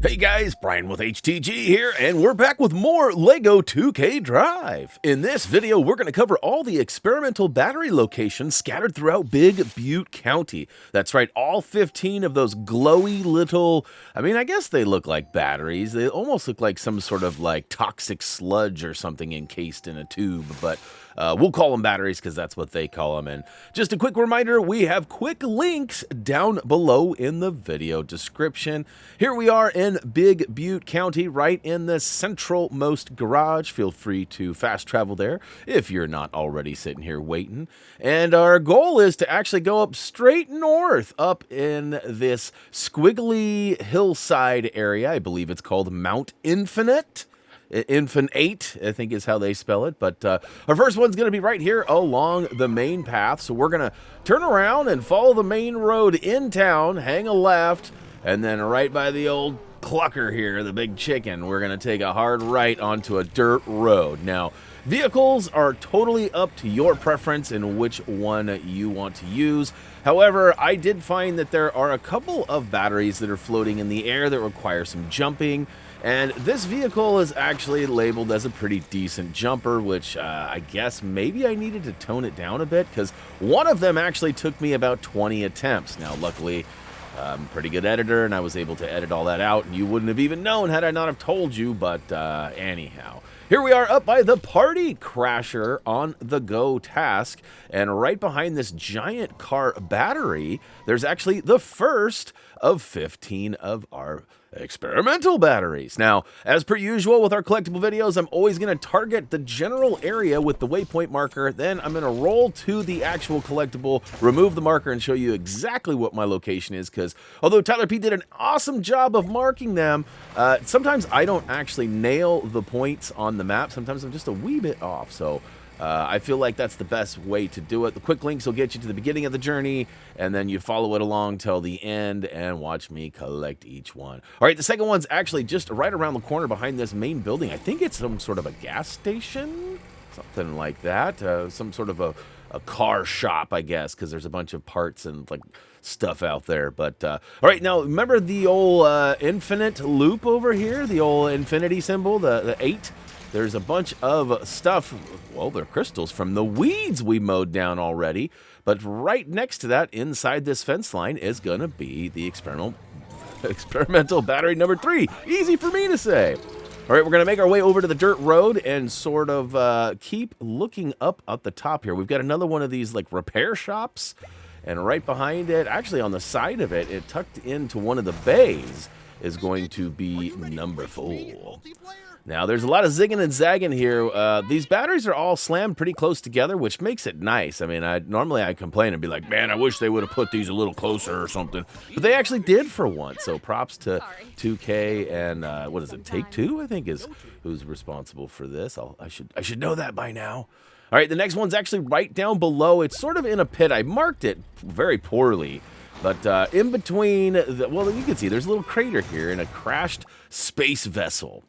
Hey guys, Brian with HTG here, and we're back with more LEGO 2K Drive. In this video, we're going to cover all the experimental battery locations scattered throughout Big Butte County. That's right, all 15 of those glowy little, I guess they look like batteries. They almost look like some sort of like toxic sludge or something encased in a tube, but we'll call them batteries because that's what they call them. And just a quick reminder, we have quick links down below in the video description. Here we are in Big Butte County, right in the centralmost garage. Feel free to fast travel there if you're not already sitting here waiting. And our goal is to actually go up straight north, up in this squiggly hillside area. I believe it's called Mount Infinite. Infinite, I think is how they spell it. But our first one's going to be right here along the main path. So we're going to turn around and follow the main road in town, hang a left, and then right by the old clucker here, the big chicken, we're going to take a hard right onto a dirt road. Now, vehicles are totally up to your preference in which one you want to use. However, I did find that there are a couple of batteries that are floating in the air that require some jumping. And this vehicle is actually labeled as a pretty decent jumper, which I guess maybe I needed to tone it down a bit, because one of them actually took me about 20 attempts. Now, luckily, I'm a pretty good editor, and I was able to edit all that out, and you wouldn't have even known had I not have told you, but anyhow. Here we are up by the Party Crasher on the go task, and right behind this giant car battery, there's actually the first of 15 of our experimental batteries. Now, as per usual with our collectible videos, I'm always going to target the general area with the waypoint marker, then I'm going to roll to the actual collectible, remove the marker, and show you exactly what my location is, because although Tyler P did an awesome job of marking them, sometimes I don't actually nail the points on the map. Sometimes I'm just a wee bit off, so I feel like that's the best way to do it. The quick links will get you to the beginning of the journey, and then you follow it along till the end and watch me collect each one. All right, the second one's actually just right around the corner behind this main building. I think it's some sort of a gas station, something like that. Some sort of a car shop, I guess, because there's a bunch of parts and like stuff out there. But all right, now remember the old infinite loop over here, the old infinity symbol, the 8? There's a bunch of stuff, well, they're crystals from the weeds we mowed down already, but right next to that, inside this fence line, is going to be the experimental battery number 3. Easy for me to say. All right, we're going to make our way over to the dirt road and sort of keep looking up at the top here. We've got another one of these like repair shops, and right behind it, actually on the side of it, it tucked into one of the bays, is going to be number 4. Now, there's a lot of zigging and zagging here. These batteries are all slammed pretty close together, which makes it nice. I mean, normally I'd complain and be like, man, I wish they would have put these a little closer or something. But they actually did for once. So props to 2K and, what is it, Take-Two, I think, is who's responsible for this. I should know that by now. All right, the next one's actually right down below. It's sort of in a pit. I marked it very poorly. But in between, well, you can see there's a little crater here in a crashed space vessel.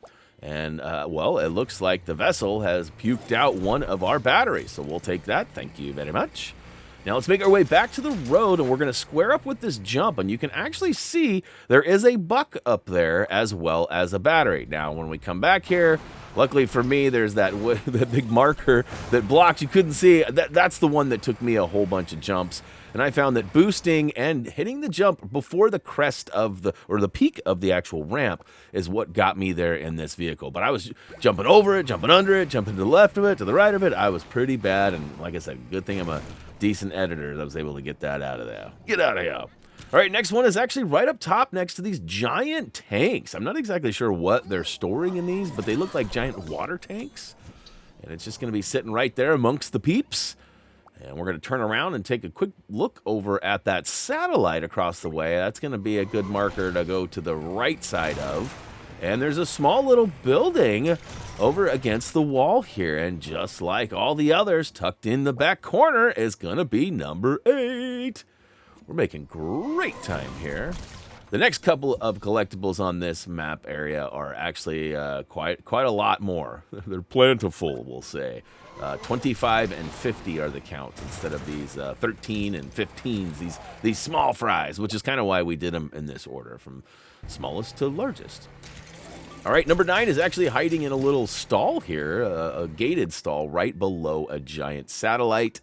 And, well, it looks like the vessel has puked out one of our batteries. So we'll take that. Thank you very much. Now let's make our way back to the road, and we're going to square up with this jump. And you can actually see there is a buck up there as well as a battery. Now, when we come back here, luckily for me, there's that big marker that blocked. You couldn't see. That's the one that took me a whole bunch of jumps. And I found that boosting and hitting the jump before the crest of the peak of the actual ramp is what got me there in this vehicle. But I was jumping over it, jumping under it, jumping to the left of it, to the right of it. I was pretty bad. And like I said, good thing I'm a decent editor that I was able to get that out of there. Get out of here. All right, next one is actually right up top next to these giant tanks. I'm not exactly sure what they're storing in these, but they look like giant water tanks. And it's just going to be sitting right there amongst the peeps. And we're going to turn around and take a quick look over at that satellite across the way. That's going to be a good marker to go to the right side of. And there's a small little building over against the wall here. And just like all the others, tucked in the back corner is going to be number 8. We're making great time here. The next couple of collectibles on this map area are actually quite a lot more. They're plentiful, we'll say. 25 and 50 are the counts instead of these 13 and 15s, these small fries, which is kind of why we did them in this order, from smallest to largest. All right, number 9 is actually hiding in a little stall here, a gated stall right below a giant satellite.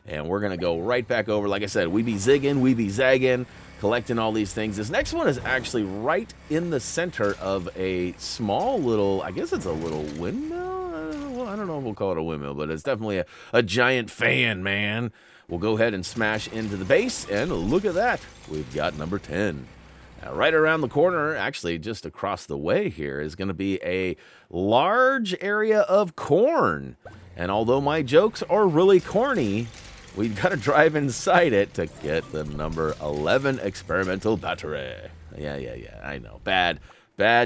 And we're going to go right back over. Like I said, we be zigging, we be zagging, collecting all these things. This next one is actually right in the center of a small little, I guess it's a little windmill? I don't know if we'll call it a windmill, but it's definitely a giant fan, man. We'll go ahead and smash into the base, and look at that. We've got number 10. Now, right around the corner, actually just across the way here, is going to be a large area of corn. And although my jokes are really corny, we've got to drive inside it to get the number 11 experimental battery. Yeah, I know. Bad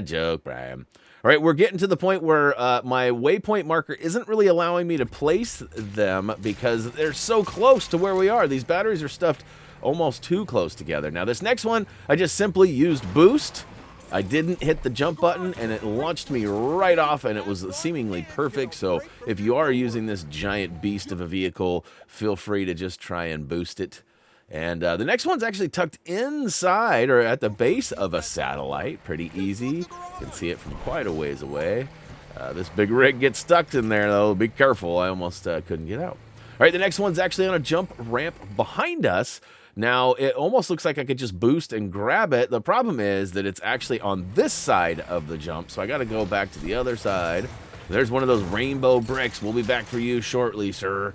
joke, Brian. All right, we're getting to the point where my waypoint marker isn't really allowing me to place them because they're so close to where we are. These batteries are stuffed almost too close together. Now, this next one, I just simply used boost. I didn't hit the jump button, and it launched me right off, and it was seemingly perfect. So if you are using this giant beast of a vehicle, feel free to just try and boost it. And the next one's actually tucked inside or at the base of a satellite. Pretty easy. You can see it from quite a ways away. This big rig gets stuck in there, though. Be careful. I almost couldn't get out. All right, the next one's actually on a jump ramp behind us. Now, it almost looks like I could just boost and grab it. The problem is that it's actually on this side of the jump, so I got to go back to the other side. There's one of those rainbow bricks. We'll be back for you shortly, sir.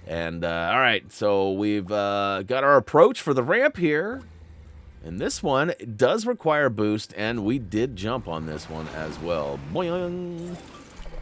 And, all right, so we've got our approach for the ramp here. And this one does require boost, and we did jump on this one as well. Boing!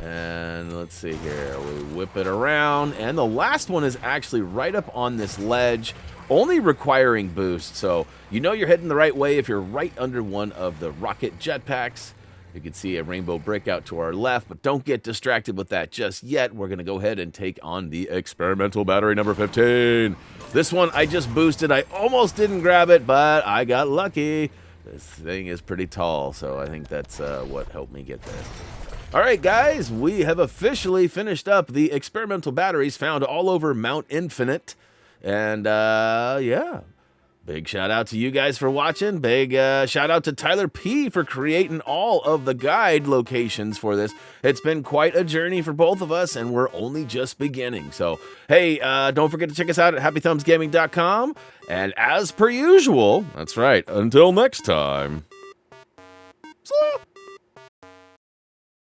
And let's see here. We whip it around. And the last one is actually right up on this ledge, only requiring boost. So you know you're heading the right way if you're right under one of the rocket jetpacks. You can see a rainbow brick out to our left, but don't get distracted with that just yet. We're going to go ahead and take on the experimental battery number 15. This one I just boosted. I almost didn't grab it, but I got lucky. This thing is pretty tall, so I think that's what helped me get there. All right, guys, we have officially finished up the experimental batteries found all over Mount Infinite. And, yeah, big shout out to you guys for watching. Big shout out to Tyler P for creating all of the guide locations for this. It's been quite a journey for both of us, and we're only just beginning. So, hey, don't forget to check us out at HappyThumbsGaming.com. And as per usual, that's right, until next time.